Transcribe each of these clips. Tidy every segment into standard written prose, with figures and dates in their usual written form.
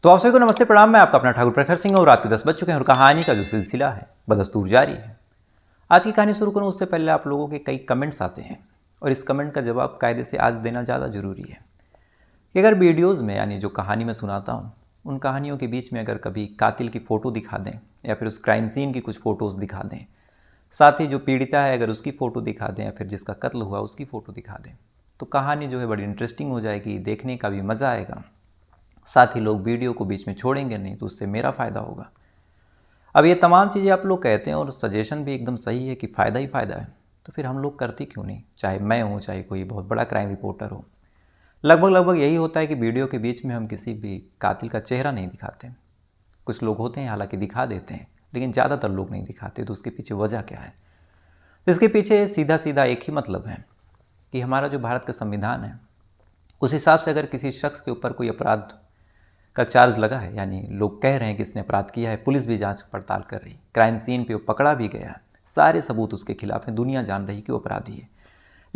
तो आप सभी को नमस्ते प्रणाम। मैं आपका अपना ठाकुर प्रखर सिंह और रात के 10 बज चुके हैं और कहानी का जो सिलसिला है बदस्तूर जारी है। आज की कहानी शुरू करूं उससे पहले आप लोगों के कई कमेंट्स आते हैं और इस कमेंट का जवाब कायदे से आज देना ज़्यादा ज़रूरी है कि अगर वीडियोज़ में यानी जो कहानी मैं सुनाता हूँ उन कहानियों के बीच में अगर कभी कातिल की फ़ोटो दिखा दें या फिर उस क्राइम सीन की कुछ फ़ोटोज़ दिखा दें, साथ ही जो पीड़िता है अगर उसकी फ़ोटो दिखा दें या फिर जिसका कत्ल हुआ उसकी फ़ोटो दिखा दें, तो कहानी जो है बड़ी इंटरेस्टिंग हो जाएगी, देखने का भी मज़ा आएगा। साथ ही लोग वीडियो को बीच में छोड़ेंगे नहीं, तो उससे मेरा फ़ायदा होगा। अब ये तमाम चीज़ें आप लोग कहते हैं और सजेशन भी एकदम सही है कि फ़ायदा ही फ़ायदा है, तो फिर हम लोग करते क्यों नहीं? चाहे मैं हूँ, चाहे कोई बहुत बड़ा क्राइम रिपोर्टर हो, लगभग यही होता है कि वीडियो के बीच में हम किसी भी कातिल का चेहरा नहीं दिखाते। कुछ लोग होते हैं हालांकि दिखा देते हैं, लेकिन ज़्यादातर लोग नहीं दिखाते। तो उसके पीछे वजह क्या है? तो इसके पीछे सीधा सीधा एक ही मतलब है कि हमारा जो भारत का संविधान है उस हिसाब से अगर किसी शख्स के ऊपर कोई अपराध का चार्ज लगा है, यानी लोग कह रहे हैं कि इसने अपराध किया है, पुलिस भी जांच पड़ताल कर रही, क्राइम सीन पे वो पकड़ा भी गया है, सारे सबूत उसके खिलाफ हैं, दुनिया जान रही कि वो अपराधी है।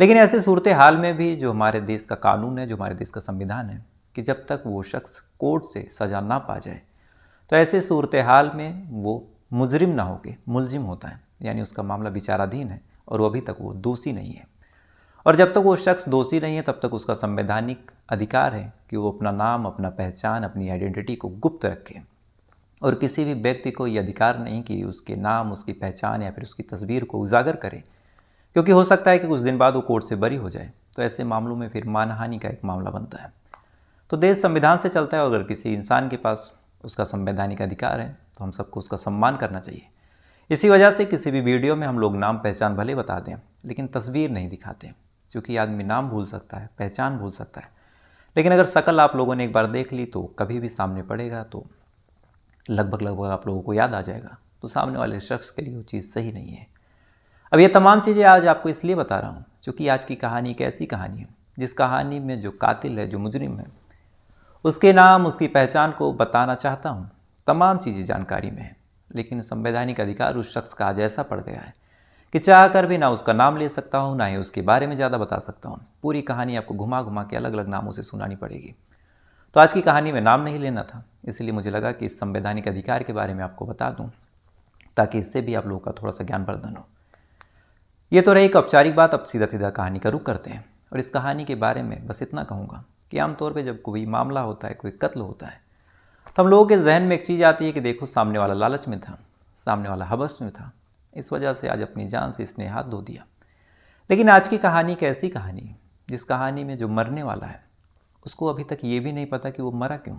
लेकिन ऐसे सूरत हाल में भी जो हमारे देश का कानून है, जो हमारे देश का संविधान है, कि जब तक वो शख्स कोर्ट से सज़ा ना पा जाए, तो ऐसे सूरत हाल में वो मुजरिम ना होके मुलजिम होता है, यानी उसका मामला विचाराधीन है और वो अभी तक वो दोषी नहीं है। और जब तक वो शख्स दोषी नहीं है तब तक उसका संवैधानिक अधिकार है कि वो अपना नाम, अपना पहचान, अपनी आइडेंटिटी को गुप्त रखे। और किसी भी व्यक्ति को ये अधिकार नहीं कि उसके नाम, उसकी पहचान या फिर उसकी तस्वीर को उजागर करे, क्योंकि हो सकता है कि कुछ दिन बाद वो कोर्ट से बरी हो जाए। तो ऐसे मामलों में फिर मानहानि का एक मामला बनता है। तो देश संविधान से चलता है, अगर किसी इंसान के पास उसका संवैधानिक अधिकार है तो हम सबको उसका सम्मान करना चाहिए। इसी वजह से किसी भी वीडियो में हम लोग नाम पहचान भले बता दें, लेकिन तस्वीर नहीं दिखाते, क्योंकि आदमी नाम भूल सकता है, पहचान भूल सकता है, लेकिन अगर शकल आप लोगों ने एक बार देख ली तो कभी भी सामने पड़ेगा तो लगभग आप लोगों को याद आ जाएगा। तो सामने वाले शख्स के लिए वो चीज़ सही नहीं है। अब ये तमाम चीज़ें आज आपको इसलिए बता रहा हूँ क्योंकि आज की कहानी एक ऐसी कहानी है जिस कहानी में जो कातिल है, जो मुजरिम है, उसके नाम, उसकी पहचान को बताना चाहता हूँ। तमाम चीज़ें जानकारी में है, लेकिन संवैधानिक अधिकार उस शख्स का आज ऐसा पड़ गया है कि चाह कर भी ना उसका नाम ले सकता हूँ, ना ही उसके बारे में ज़्यादा बता सकता हूँ। पूरी कहानी आपको घुमा घुमा के अलग अलग नामों से सुनानी पड़ेगी। तो आज की कहानी में नाम नहीं लेना था, इसलिए मुझे लगा कि इस संवैधानिक अधिकार के बारे में आपको बता दूँ, ताकि इससे भी आप लोगों का थोड़ा सा ज्ञानवर्धन हो। ये तो रही एक औपचारिक बात। अब सीधा सीधा कहानी का रुख करते हैं। और इस कहानी के बारे में बस इतना कहूँगा कि आमतौर पर जब कोई मामला होता है, कोई कत्ल होता है, तो हम लोगों के जहन में एक चीज़ आती है कि देखो सामने वाला लालच में था, सामने वाला हवस में था, इस वजह से आज अपनी जान से इसने हाथ धो दिया। लेकिन आज की कहानी एक ऐसी कहानी है जिस कहानी में जो मरने वाला है उसको अभी तक ये भी नहीं पता कि वो मरा क्यों।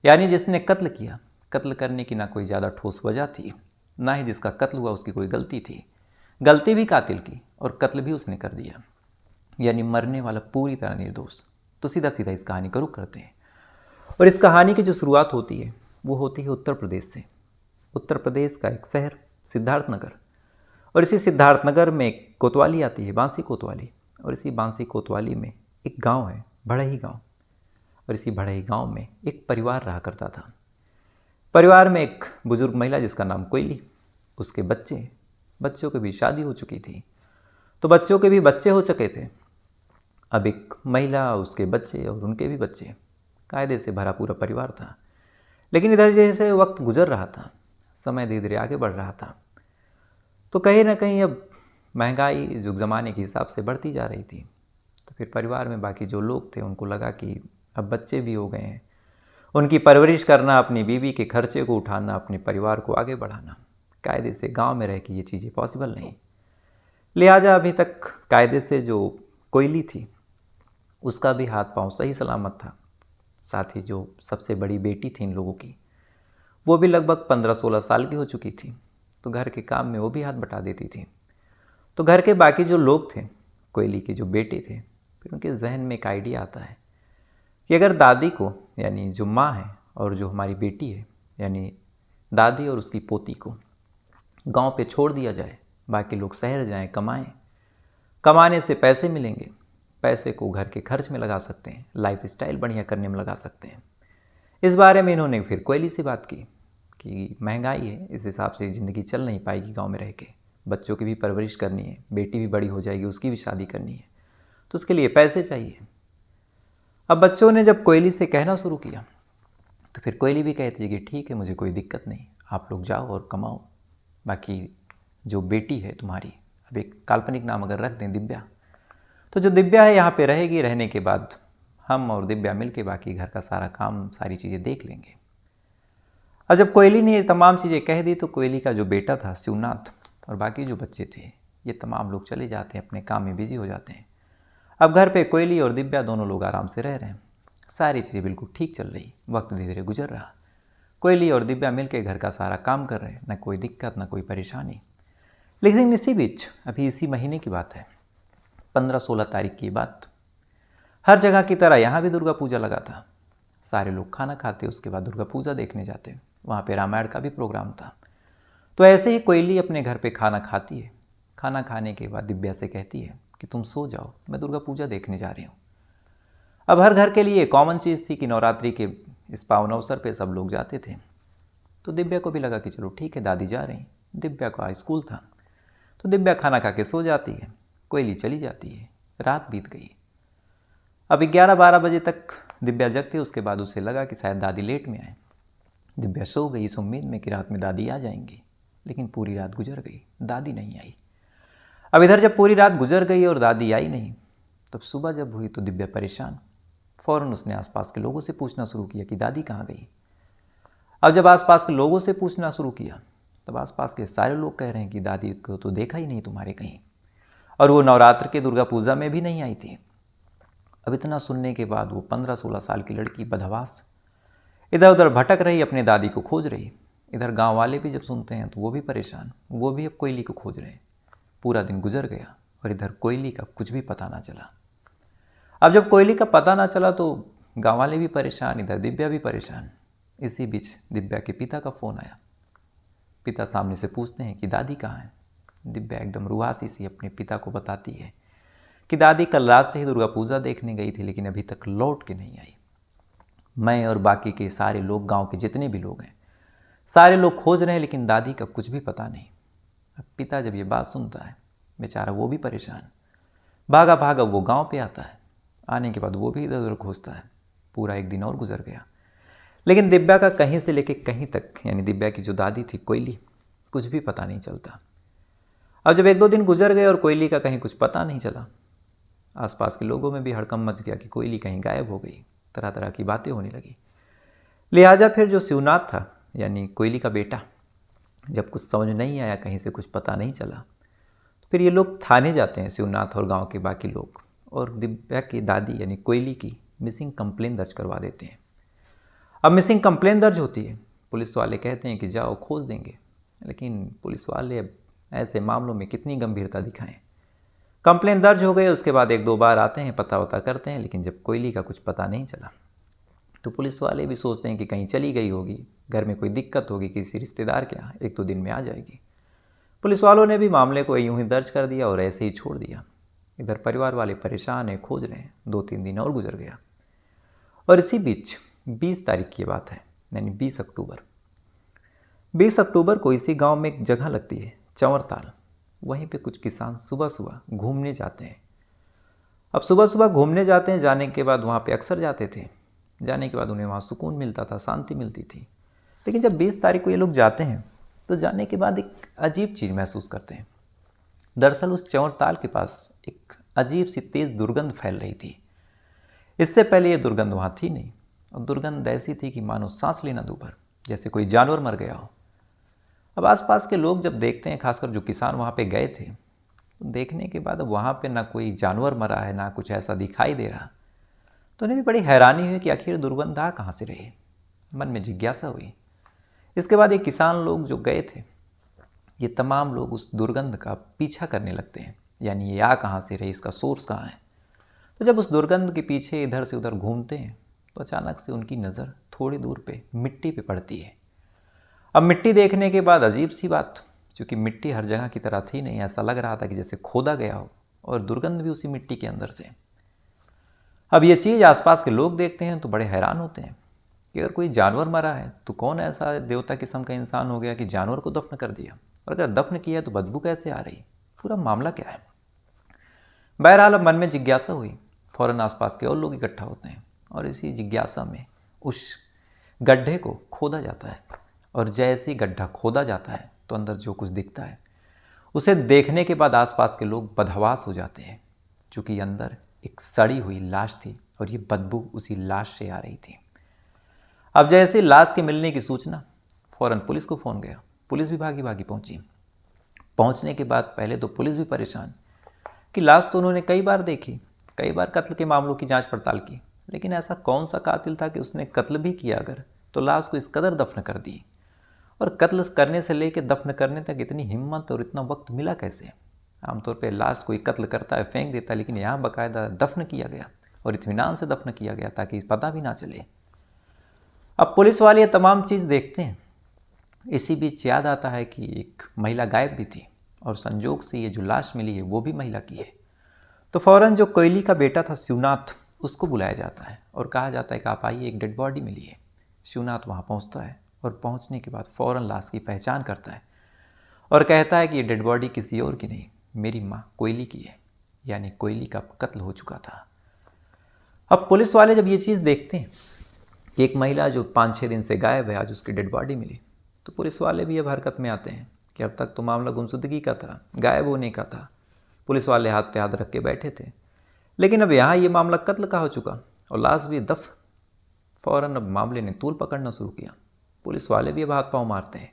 यानी जिसने कत्ल किया, कत्ल करने की ना कोई ज़्यादा ठोस वजह थी, ना ही जिसका कत्ल हुआ उसकी कोई गलती थी। गलती भी कातिल की और कत्ल भी उसने कर दिया, यानी मरने वाला पूरी तरह निर्दोष। तो सीधा सीधा इस कहानी का रुख करते हैं। और इस कहानी की जो शुरुआत होती है वो होती है उत्तर प्रदेश से। उत्तर प्रदेश का एक शहर सिद्धार्थनगर, और इसी सिद्धार्थनगर में एक कोतवाली आती है, बांसी कोतवाली। और इसी बांसी कोतवाली में एक गांव है, भड़ही गांव। और इसी भड़ही गांव में एक परिवार रहा करता था। परिवार में एक बुजुर्ग महिला जिसका नाम कोयली, उसके बच्चों की भी शादी हो चुकी थी, तो बच्चों के भी बच्चे हो चुके थे। अब एक महिला, उसके बच्चे और उनके भी बच्चे, कायदे से भरा पूरा परिवार था। लेकिन इधर जैसे वक्त गुजर रहा था, समय धीरे धीरे आगे बढ़ रहा था, तो कहीं ना कहीं अब महंगाई जो ज़माने के हिसाब से बढ़ती जा रही थी। तो फिर परिवार में बाकी जो लोग थे उनको लगा कि अब बच्चे भी हो गए हैं, उनकी परवरिश करना, अपनी बीवी के खर्चे को उठाना, अपने परिवार को आगे बढ़ाना, कायदे से गांव में रह के ये चीज़ें पॉसिबल नहीं। लिहाजा अभी तक कायदे से जो कोयली थी उसका भी हाथ पांव सही सलामत था। साथ ही जो सबसे बड़ी बेटी थी इन लोगों की, वो भी लगभग 15-16 साल की हो चुकी थी, तो घर के काम में वो भी हाथ बटा देती थी। तो घर के बाकी जो लोग थे, कोयली के जो बेटे थे, फिर उनके जहन में एक आइडिया आता है कि अगर दादी को, यानी जो माँ है, और जो हमारी बेटी है, यानी दादी और उसकी पोती को गांव पे छोड़ दिया जाए, बाकी लोग शहर जाएं, कमाएं, कमाने से पैसे मिलेंगे, पैसे को घर के खर्च में लगा सकते हैं, लाइफ स्टाइल बढ़िया करने में लगा सकते हैं। इस बारे में इन्होंने फिर कोयली से बात की कि महंगाई है, इस हिसाब से ज़िंदगी चल नहीं पाएगी गांव में रह के, बच्चों की भी परवरिश करनी है, बेटी भी बड़ी हो जाएगी, उसकी भी शादी करनी है, तो उसके लिए पैसे चाहिए। अब बच्चों ने जब कोयली से कहना शुरू किया तो फिर कोयली भी कहती है कि ठीक है, मुझे कोई दिक्कत नहीं, आप लोग जाओ और कमाओ, बाकी जो बेटी है तुम्हारी, अब एक काल्पनिक नाम अगर रख दें दिव्या, तो जो दिव्या है यहाँ पे रहेगी, रहने के बाद हम और दिव्या मिलके बाकी घर का सारा काम, सारी चीज़ें देख लेंगे। और जब कोयली ने ये तमाम चीज़ें कह दी तो कोयली का जो बेटा था शिवनाथ और बाकी जो बच्चे थे, ये तमाम लोग चले जाते हैं, अपने काम में बिजी हो जाते हैं। अब घर पे कोयली और दिव्या दोनों लोग आराम से रह रहे हैं, सारी चीज़ें बिल्कुल ठीक चल रही, वक्त धीरे धीरे गुजर रहा। कोयली और दिव्या मिलकर घर का सारा काम कर रहे हैं, न कोई दिक्कत न कोई परेशानी। लेकिन इसी बीच, अभी इसी महीने की बात है, 15-16 तारीख की बात, हर जगह की तरह यहाँ भी दुर्गा पूजा लगा था। सारे लोग खाना खाते, उसके बाद दुर्गा पूजा देखने जाते। वहाँ पे रामायण का भी प्रोग्राम था। तो ऐसे ही कोयली अपने घर पे खाना खाती है। खाना खाने के बाद दिव्या से कहती है कि तुम सो जाओ, मैं दुर्गा पूजा देखने जा रही हूँ। अब हर घर के लिए कॉमन चीज़ थी कि नवरात्रि के इस पावन अवसर पे सब लोग जाते थे। तो दिव्या को भी लगा कि चलो ठीक है, दादी जा रही। दिव्या को आज स्कूल था, तो दिव्या खाना खा के सो जाती है, कोयली चली जाती है। रात बीत गई। अब 11-12 बजे तक दिव्या जगती, उसके बाद उसे लगा कि शायद दादी लेट में आए। दिव्या सो गई इस उम्मीद में कि रात में दादी आ जाएंगी, लेकिन पूरी रात गुजर गई, दादी नहीं आई। अब इधर जब पूरी रात गुजर गई और दादी आई नहीं, तब सुबह जब हुई तो दिव्या परेशान। फ़ौरन उसने आसपास के लोगों से पूछना शुरू किया कि दादी कहाँ गई। अब जब आसपास के लोगों से पूछना शुरू किया, तब आसपास के सारे लोग कह रहे हैं कि दादी को तो देखा ही नहीं तुम्हारे कहीं, और वो नवरात्र के दुर्गा पूजा में भी नहीं आई थी। अब इतना सुनने के बाद वो 15-16 साल की लड़की बदहवास इधर उधर भटक रही, अपने दादी को खोज रही। इधर गांव वाले भी जब सुनते हैं तो वो भी परेशान, वो भी अब कोयली को खोज रहे हैं। पूरा दिन गुजर गया और इधर कोयली का कुछ भी पता ना चला। अब जब कोयली का पता ना चला तो गांव वाले भी परेशान, इधर दिव्या भी परेशान। इसी बीच दिव्या के पिता का फ़ोन आया। पिता सामने से पूछते हैं कि दादी कहाँ है। दिव्या एकदम रुआसी सी अपने पिता को बताती है कि दादी कल रात से ही दुर्गा पूजा देखने गई थी, लेकिन अभी तक लौट के नहीं आई। मैं और बाकी के सारे लोग, गांव के जितने भी लोग हैं, सारे लोग खोज रहे हैं, लेकिन दादी का कुछ भी पता नहीं। अब पिता जब ये बात सुनता है, बेचारा वो भी परेशान, भागा भागा वो गांव पे आता है। आने के बाद वो भी इधर उधर खोजता है। पूरा एक दिन और गुजर गया, लेकिन दिव्या का कहीं से लेके कहीं तक, यानी दिव्या की जो दादी थी कोयली, कुछ भी पता नहीं चलता। अब जब 1-2 दिन गुजर गए और कोयली का कहीं कुछ पता नहीं चला, आसपास के लोगों में भी हड़कंप मच गया कि कोयली कहीं गायब हो गई। तरह तरह की बातें होने लगी। लिहाजा फिर जो शिवनाथ था, यानी कोयली का बेटा, जब कुछ समझ नहीं आया, कहीं से कुछ पता नहीं चला, तो फिर ये लोग थाने जाते हैं, शिवनाथ और गांव के बाकी लोग, और दिव्या की दादी यानी कोयली की मिसिंग कंप्लेन दर्ज करवा देते हैं। अब मिसिंग कंप्लेन दर्ज होती है, पुलिस वाले कहते हैं कि जाओ खोज देंगे, लेकिन पुलिस वाले अब ऐसे मामलों में कितनी गंभीरता दिखाएं। कंप्लेन दर्ज हो गए, उसके बाद 1-2 बार आते हैं, पता वता करते हैं, लेकिन जब कोयली का कुछ पता नहीं चला तो पुलिस वाले भी सोचते हैं कि कहीं चली गई होगी, घर में कोई दिक्कत होगी किसी रिश्तेदार के यहाँ, 1-2 दिन में आ जाएगी। पुलिस वालों ने भी मामले को यूं ही दर्ज कर दिया और ऐसे ही छोड़ दिया। इधर परिवार वाले परेशान हैं, खोज रहे हैं। 2-3 दिन और गुजर गया, और इसी बीच 20 तारीख की बात है, यानी 20 अक्टूबर। 20 अक्टूबर को इसी गाँव में एक जगह लगती है, चंवरताल। वहीं पे कुछ किसान सुबह सुबह घूमने जाते हैं। अब सुबह सुबह घूमने जाते हैं, जाने के बाद वहाँ पे अक्सर जाते थे। जाने के बाद उन्हें वहाँ सुकून मिलता था, शांति मिलती थी। लेकिन जब 20 तारीख को ये लोग जाते हैं तो जाने के बाद एक अजीब चीज़ महसूस करते हैं। दरअसल उस चंवरताल के पास एक अजीब सी तेज़ दुर्गंध फैल रही थी। इससे पहले ये दुर्गंध वहाँ थी नहीं, और दुर्गंध ऐसी थी कि मानो सांस लेना दूभर, जैसे कोई जानवर मर गया हो। अब आसपास के लोग जब देखते हैं, खासकर जो किसान वहाँ पे गए थे, तो देखने के बाद अब वहाँ पे ना कोई जानवर मरा है, ना कुछ ऐसा दिखाई दे रहा, तो उन्हें भी बड़ी हैरानी हुई कि आखिर दुर्गंध आ कहाँ से रही। मन में जिज्ञासा हुई। इसके बाद ये किसान लोग जो गए थे, ये तमाम लोग उस दुर्गंध का पीछा करने लगते हैं, यानी ये आ कहाँ से रही, इसका सोर्स कहाँ है। तो जब उस दुर्गंध के पीछे इधर से उधर घूमते हैं तो अचानक से उनकी नज़र थोड़ी दूर पे मिट्टी पे पड़ती है। अब मिट्टी देखने के बाद अजीब सी बात, क्योंकि मिट्टी हर जगह की तरह थी नहीं, ऐसा लग रहा था कि जैसे खोदा गया हो, और दुर्गंध भी उसी मिट्टी के अंदर से। अब ये चीज़ आसपास के लोग देखते हैं तो बड़े हैरान होते हैं कि अगर कोई जानवर मरा है तो कौन ऐसा देवता किस्म का इंसान हो गया कि जानवर को दफन कर दिया, और अगर दफन किया तो बदबू कैसे आ रही, पूरा मामला क्या है। बहरहाल अब मन में जिज्ञासा हुई, फ़ौरन आसपास के और लोग इकट्ठा होते हैं, और इसी जिज्ञासा में उस गड्ढे को खोदा जाता है और जैसे ही गड्ढा खोदा जाता है तो अंदर जो कुछ दिखता है उसे देखने के बाद आसपास के लोग बदहवास हो जाते हैं, क्योंकि अंदर एक सड़ी हुई लाश थी और ये बदबू उसी लाश से आ रही थी। अब जैसे लाश के मिलने की सूचना, फौरन पुलिस को फ़ोन गया। पुलिस भी भागी भागी पहुंची। पहुंचने के बाद पहले तो पुलिस भी परेशान कि लाश तो उन्होंने कई बार देखी, कई बार कत्ल के मामलों की जांच पड़ताल की, लेकिन ऐसा कौन सा कातिल था कि उसने कत्ल भी किया अगर तो लाश को इस कदर दफन कर दी। और कत्ल करने से लेकर दफन करने तक इतनी हिम्मत और इतना वक्त मिला कैसे? आमतौर पर लाश कोई कत्ल करता है, फेंक देता है, लेकिन यहाँ बाकायदा दफन किया गया और इत्मीनान से दफन किया गया ताकि पता भी ना चले। अब पुलिस वाले ये तमाम चीज़ देखते हैं। इसी बीच याद आता है कि एक महिला गायब भी थी और संजोग से ये जो लाश मिली है वो भी महिला की है। तो फौरन जो कोयली का बेटा था शिवनाथ, उसको बुलाया जाता है और कहा जाता है कि आप आइए, एक डेड बॉडी मिली है। शिवनाथ वहाँ पहुँचता है और पहुँचने के बाद फ़ौरन लाश की पहचान करता है और कहता है कि ये डेड बॉडी किसी और की नहीं, मेरी माँ कोयली की है, यानी कोयली का कत्ल हो चुका था। अब पुलिस वाले जब ये चीज़ देखते हैं कि एक महिला जो 5-6 दिन से गायब है, आज उसकी डेड बॉडी मिली, तो पुलिस वाले भी अब हरकत में आते हैं कि अब तक तो मामला गुमशुदगी का था, गायब होने का था। पुलिस वाले हाथ पे हाथ रख के बैठे थे, लेकिन अब यहाँ ये मामला कत्ल का हो चुका और लाश भी दफ। फ़ौरन अब मामले ने तूल पकड़ना शुरू किया। पुलिस वाले भी अब हाथ पाँव मारते हैं।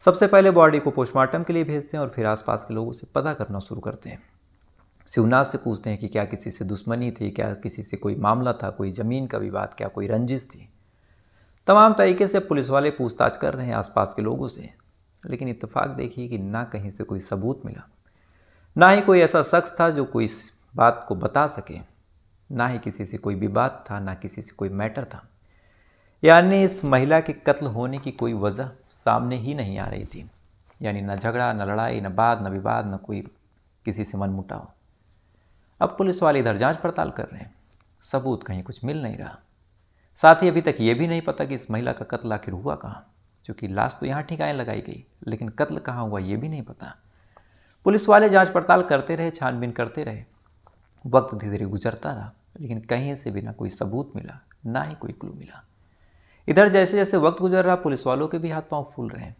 सबसे पहले बॉडी को पोस्टमार्टम के लिए भेजते हैं और फिर आसपास के लोगों से पता करना शुरू करते हैं। शिवनाथ से पूछते हैं कि क्या किसी से दुश्मनी थी, क्या किसी से कोई मामला था, कोई ज़मीन का विवाद, क्या कोई रंजिश थी। तमाम तरीके से पुलिस वाले पूछताछ कर रहे हैं आसपास के लोगों से, लेकिन इत्तेफाक देखिए कि ना कहीं से कोई सबूत मिला, ना ही कोई ऐसा शख्स था जो कोई इस बात को बता सके, ना ही किसी से कोई विवाद था, ना किसी से कोई मैटर था। यानी इस महिला के कत्ल होने की कोई वजह सामने ही नहीं आ रही थी। यानी न झगड़ा, न लड़ाई, न बात, न विवाद, न कोई किसी से मनमुटाव। अब पुलिस वाले इधर जांच पड़ताल कर रहे हैं, सबूत कहीं कुछ मिल नहीं रहा। साथ ही अभी तक ये भी नहीं पता कि इस महिला का कत्ल आखिर हुआ कहाँ, क्योंकि लाश तो यहाँ ठिकाने लगाई गई, लेकिन कत्ल कहाँ हुआ ये भी नहीं पता। पुलिस वाले जांच पड़ताल करते रहे, छानबीन करते रहे। वक्त धीरे धीरे गुजरता रहा, लेकिन कहीं से भी ना कोई सबूत मिला, ना ही कोई क्लू मिला। इधर जैसे जैसे वक्त गुजर रहा, पुलिस वालों के भी हाथ पांव फूल रहे हैं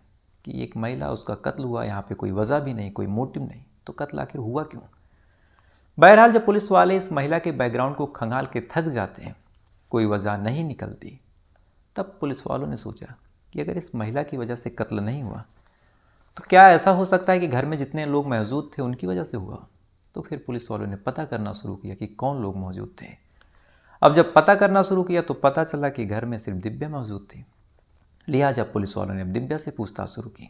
कि एक महिला, उसका कत्ल हुआ, यहाँ पे कोई वजह भी नहीं, कोई मोटिव नहीं, तो कत्ल आखिर हुआ क्यों? बहरहाल जब पुलिस वाले इस महिला के बैकग्राउंड को खंगाल के थक जाते हैं, कोई वजह नहीं निकलती, तब पुलिस वालों ने सोचा कि अगर इस महिला की वजह से कत्ल नहीं हुआ तो क्या ऐसा हो सकता है कि घर में जितने लोग मौजूद थे उनकी वजह से हुआ। तो फिर पुलिस वालों ने पता करना शुरू किया कि कौन लोग मौजूद थे। अब जब पता करना शुरू किया तो पता चला कि घर में सिर्फ दिव्या मौजूद थी। लिहाजा पुलिस वालों ने अब दिव्या से पूछताछ शुरू की।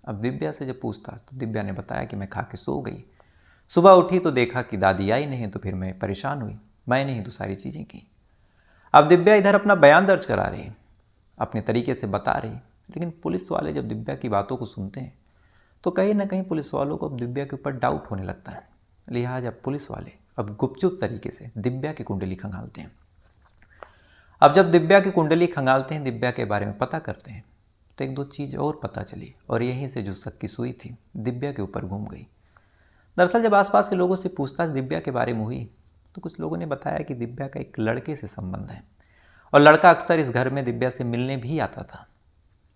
अब दिव्या से जब पूछताछ तो दिव्या ने बताया कि मैं खा के सो गई, सुबह उठी तो देखा कि दादी आई नहीं, तो फिर मैं परेशान हुई, मैंने ही तो सारी चीज़ें की। अब दिव्या इधर अपना बयान दर्ज करा रही, अपने तरीके से बता रही, लेकिन पुलिस वाले जब दिव्या की बातों को सुनते हैं तो कहीं ना कहीं पुलिस वालों को अब दिव्या के ऊपर डाउट होने लगता है। लिहाजा पुलिस वाले अब गुपचुप तरीके से दिव्या की कुंडली खंगालते हैं। अब जब दिव्या की कुंडली खंगालते हैं, दिव्या के बारे में पता करते हैं, तो एक दो चीज़ और पता चली और यहीं से जो शक की सुई थी दिव्या के ऊपर घूम गई। दरअसल जब आसपास के लोगों से पूछताछ दिव्या के बारे में हुई तो कुछ लोगों ने बताया कि दिव्या का एक लड़के से संबंध है और लड़का अक्सर इस घर में दिव्या से मिलने भी आता था।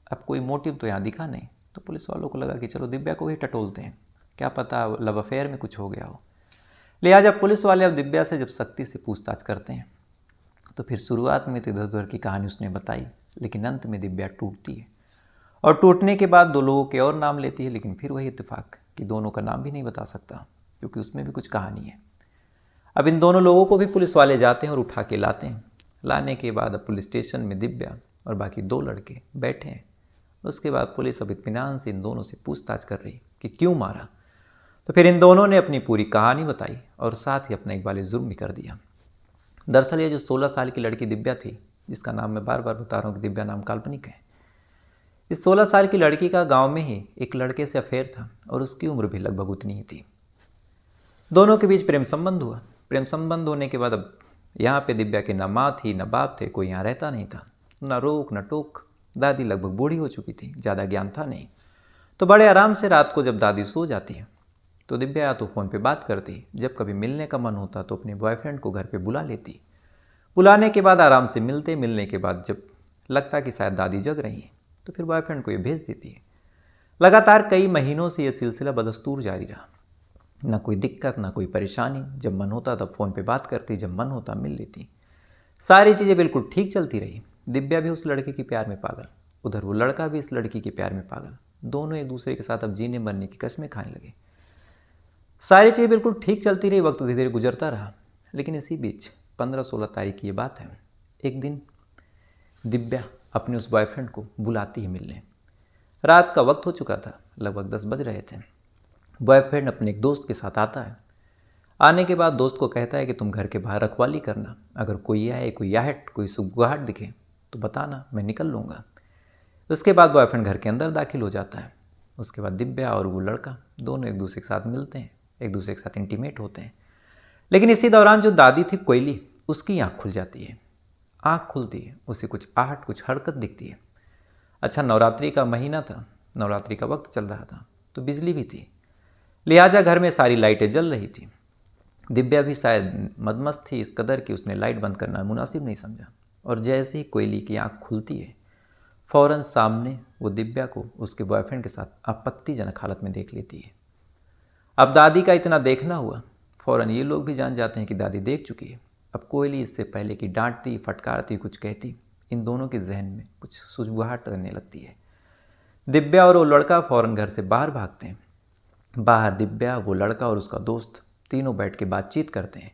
अब कोई मोटिव तो यहाँ दिखा नहीं, तो पुलिस वालों को लगा कि चलो दिव्या को ही टटोलते हैं, क्या पता लव अफेयर में कुछ हो गया हो। लिहाजा पुलिस वाले अब दिव्या से जब सख्ती से पूछताछ करते हैं तो फिर शुरुआत में तो इधर उधर की कहानी उसने बताई, लेकिन अंत में दिव्या टूटती है और टूटने के बाद दो लोगों के और नाम लेती है, लेकिन फिर वही इत्तेफाक कि दोनों का नाम भी नहीं बता सकता क्योंकि उसमें भी कुछ कहानी है। अब इन दोनों लोगों को भी पुलिस वाले जाते हैं और उठा के लाते हैं। लाने के बाद अब पुलिस स्टेशन में दिव्या और बाकी दो लड़के बैठे हैं। उसके बाद पुलिस अब इत्मीनान से इन दोनों से पूछताछ कर रही कि क्यों मारा। तो फिर इन दोनों ने अपनी पूरी कहानी बताई और साथ ही अपना एक वाले जुर्म भी कर दिया। दरअसल ये जो 16 साल की लड़की दिव्या थी, जिसका नाम मैं बार बार बता रहा हूँ कि दिव्या नाम काल्पनिक है, इस 16 साल की लड़की का गांव में ही एक लड़के से अफेयर था और उसकी उम्र भी लगभग उतनी ही थी। दोनों के बीच प्रेम संबंध हुआ। प्रेम संबंध होने के बाद अब यहाँ पे दिव्या के ना माँ थी, ना बाप थे, कोई यहाँ रहता नहीं था, ना रोक ना टोक। दादी लगभग बूढ़ी हो चुकी थी, ज़्यादा ज्ञान था नहीं। तो बड़े आराम से रात को जब दादी सो जाती है तो दिव्या या तो फ़ोन पे बात करती, जब कभी मिलने का मन होता तो अपने बॉयफ्रेंड को घर पे बुला लेती। बुलाने के बाद आराम से मिलने के बाद जब लगता कि शायद दादी जग रही हैं, तो फिर बॉयफ्रेंड को ये भेज देती है। लगातार कई महीनों से ये सिलसिला बदस्तूर जारी रहा। ना कोई दिक्कत, ना कोई परेशानी। जब मन होता तब फ़ोन पे बात करती, जब मन होता मिल लेती। सारी चीज़ें बिल्कुल ठीक चलती रही। दिव्या भी उस लड़के के प्यार में पागल, उधर वो लड़का भी इस लड़की के प्यार में पागल। दोनों एक दूसरे के साथ अब जीने मरने की कस्में खाने लगे। सारी चीज़ें बिल्कुल ठीक चलती रही। वक्त धीरे धीरे गुजरता रहा। लेकिन इसी बीच 15-16 तारीख की ये बात है। एक दिन दिव्या अपने उस बॉयफ्रेंड को बुलाती है मिलने। रात का वक्त हो चुका था, लगभग 10 बज रहे थे। बॉयफ्रेंड अपने एक दोस्त के साथ आता है। आने के बाद दोस्त को कहता है कि तुम घर के बाहर रखवाली करना, अगर कोई आए, कोई आहट, कोई सुगबुगाहट दिखे तो बताना, मैं निकल लूँगा। उसके बाद बॉयफ्रेंड घर के अंदर दाखिल हो जाता है। उसके बाद दिव्या और वो लड़का दोनों एक दूसरे के साथ मिलते हैं, एक दूसरे के साथ इंटीमेट होते हैं। लेकिन इसी दौरान जो दादी थी कोयली, उसकी आँख खुल जाती है। आँख खुलती है, उसे कुछ आहट, कुछ हरकत दिखती है। अच्छा, नवरात्रि का महीना था, नवरात्रि का वक्त चल रहा था, तो बिजली भी थी, लिहाजा घर में सारी लाइटें जल रही थी। दिव्या भी शायद मदमस्त थी इस कदर कि उसने लाइट बंद करना मुनासिब नहीं समझा। और जैसे ही कोयली की आँख खुलती है, फ़ौरन सामने वो दिव्या को उसके बॉयफ्रेंड के साथ आपत्तिजनक हालत में देख लेती है। अब दादी का इतना देखना हुआ, फ़ौरन ये लोग भी जान जाते हैं कि दादी देख चुकी है। अब कोयली इससे पहले कि डांटती, फटकारती, कुछ कहती, इन दोनों के जहन में कुछ सुझबुहाट करने लगती है। दिव्या और वो लड़का फ़ौरन घर से बाहर भागते हैं। बाहर दिव्या, वो लड़का और उसका दोस्त तीनों बैठ के बातचीत करते हैं।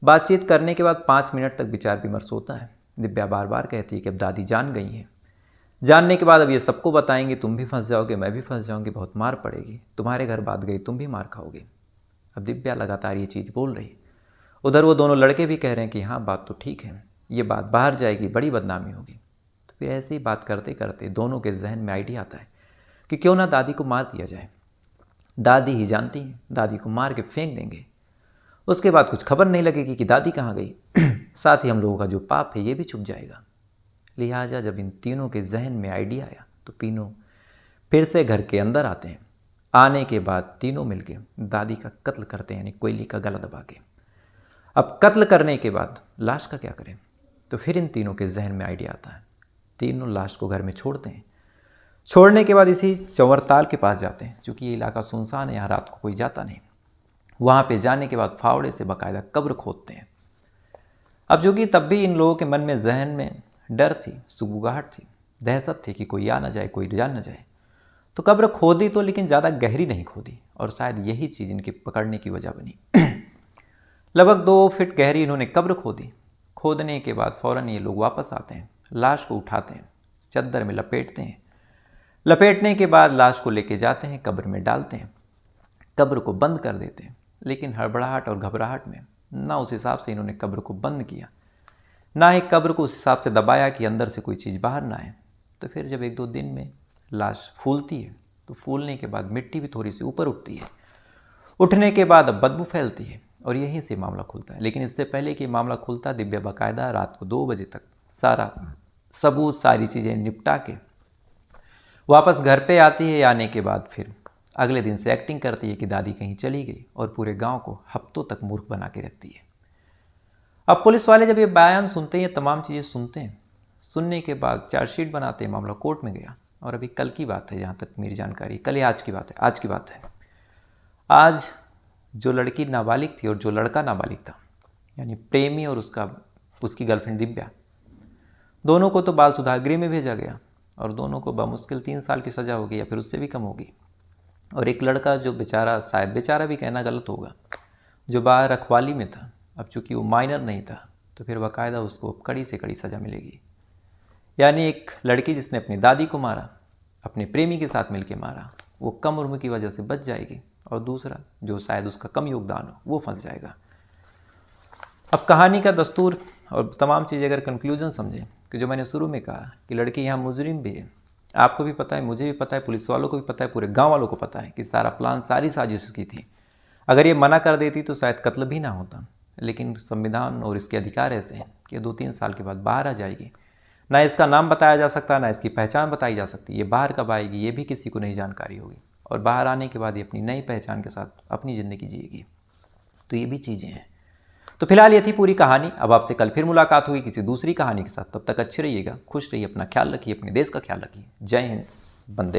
बातचीत करने के बाद 5 मिनट तक विचार विमर्श होता है। दिव्या बार बार कहती है कि अब दादी जान गई हैं। जानने के बाद अब ये सबको बताएंगे, तुम भी फंस जाओगे, मैं भी फंस जाऊंगी, बहुत मार पड़ेगी, तुम्हारे घर बात गई, तुम भी मार खाओगे। अब दिव्या लगातार ये चीज़ बोल रही। उधर वो दोनों लड़के भी कह रहे हैं कि हाँ, बात तो ठीक है, ये बात बाहर जाएगी, बड़ी बदनामी होगी। तो फिर ऐसे ही बात करते करते दोनों के जहन में आइडिया आता है कि क्यों ना दादी को मार दिया जाए। दादी ही जानती हैं, दादी को मार के फेंक देंगे, उसके बाद कुछ खबर नहीं लगेगी कि दादी कहाँ गई। साथ ही हम लोगों का जो पाप है ये भी छुप जाएगा। लिहाजा जब इन तीनों के जहन में आइडिया आया तो तीनों फिर से घर के अंदर आते हैं। आने के बाद तीनों मिलके दादी का कत्ल करते हैं, यानी कोयली का गला दबा के। अब कत्ल करने के बाद लाश का क्या करें, तो फिर इन तीनों के जहन में आइडिया आता है। तीनों लाश को घर में छोड़ते हैं। छोड़ने के बाद इसी चंवरताल के पास जाते हैं। चूँकि ये इलाका सुनसान है, यहाँ रात को कोई जाता नहीं। वहाँ पे जाने के बाद फावड़े से बाकायदा कब्र खोदते हैं। अब जो कि तब भी इन लोगों के मन में, जहन में डर थी, सुगबुगाहट थी, दहशत थी कि कोई आ ना जाए, कोई जान ना जाए। तो कब्र खोदी तो, लेकिन ज़्यादा गहरी नहीं खोदी, और शायद यही चीज़ इनकी पकड़ने की वजह बनी। लगभग 2 फीट गहरी इन्होंने कब्र खोदी। खोदने के बाद फ़ौरन ये लोग वापस आते हैं, लाश को उठाते हैं, चद्दर में लपेटते हैं। लपेटने के बाद लाश को लेके जाते हैं, कब्र में डालते हैं, कब्र को बंद कर देते हैं। लेकिन हड़बड़ाहट और घबराहट में ना उस हिसाब से इन्होंने कब्र को बंद किया, ना ही कब्र को उस हिसाब से दबाया कि अंदर से कोई चीज़ बाहर ना आए। तो फिर जब 1-2 दिन में लाश फूलती है, तो फूलने के बाद मिट्टी भी थोड़ी सी ऊपर उठती है। उठने के बाद अब बदबू फैलती है, और यहीं से मामला खुलता है। लेकिन इससे पहले कि मामला खुलता, दिव्या बाकायदा रात को 2 बजे तक सारा सबूत, सारी चीज़ें निपटा के वापस घर पे आती है। आने के बाद फिर अगले दिन से एक्टिंग करती है कि दादी कहीं चली गई, और पूरे गांव को हफ्तों तक मूर्ख बना के रखती है। अब पुलिस वाले जब ये बयान सुनते हैं, तमाम चीज़ें सुनते हैं, सुनने के बाद चार्जशीट बनाते हैं, मामला कोर्ट में गया। और अभी कल की बात है, जहाँ तक मेरी जानकारी, कल या आज की बात है, आज की बात है। आज जो लड़की नाबालिग थी और जो लड़का नाबालिग था, यानी प्रेमी और उसकी गर्लफ्रेंड दिव्या, दोनों को तो बाल सुधार गृह में भेजा गया, और दोनों को बमुश्किल 3 साल की सज़ा होगी, या फिर उससे भी कम होगी। और एक लड़का जो बेचारा, शायद बेचारा भी कहना गलत होगा, जो बाहर रखवाली में था, अब चूंकि वो माइनर नहीं था, तो फिर बाकायदा उसको कड़ी से कड़ी सज़ा मिलेगी। यानी एक लड़की जिसने अपनी दादी को मारा, अपने प्रेमी के साथ मिलकर मारा, वो कम उम्र की वजह से बच जाएगी, और दूसरा जो शायद उसका कम योगदान हो, वो फंस जाएगा। अब कहानी का दस्तूर और तमाम चीज़ें अगर कंक्लूजन समझें, कि जो मैंने शुरू में कहा कि लड़की यहाँ मुजरिम भी है, आपको भी पता है, मुझे भी पता है, पुलिस वालों को भी पता है, पूरे गांव वालों को पता है कि सारा प्लान, सारी साजिश की थी। अगर ये मना कर देती तो शायद कत्ल भी ना होता। लेकिन संविधान और इसके अधिकार ऐसे हैं कि 2-3 साल के बाद बाहर आ जाएगी। ना इसका नाम बताया जा सकता, ना इसकी पहचान बताई जा सकती। ये बाहर कब आएगी ये भी किसी को नहीं जानकारी होगी, और बाहर आने के बाद ये अपनी नई पहचान के साथ अपनी ज़िंदगी जिएगी। तो ये भी चीज़ें हैं। तो फिलहाल ये थी पूरी कहानी। अब आपसे कल फिर मुलाकात होगी किसी दूसरी कहानी के साथ। तब तक अच्छे रहिएगा, खुश रहिए, अपना ख्याल रखिए, अपने देश का ख्याल रखिए। जय हिंद, वंदे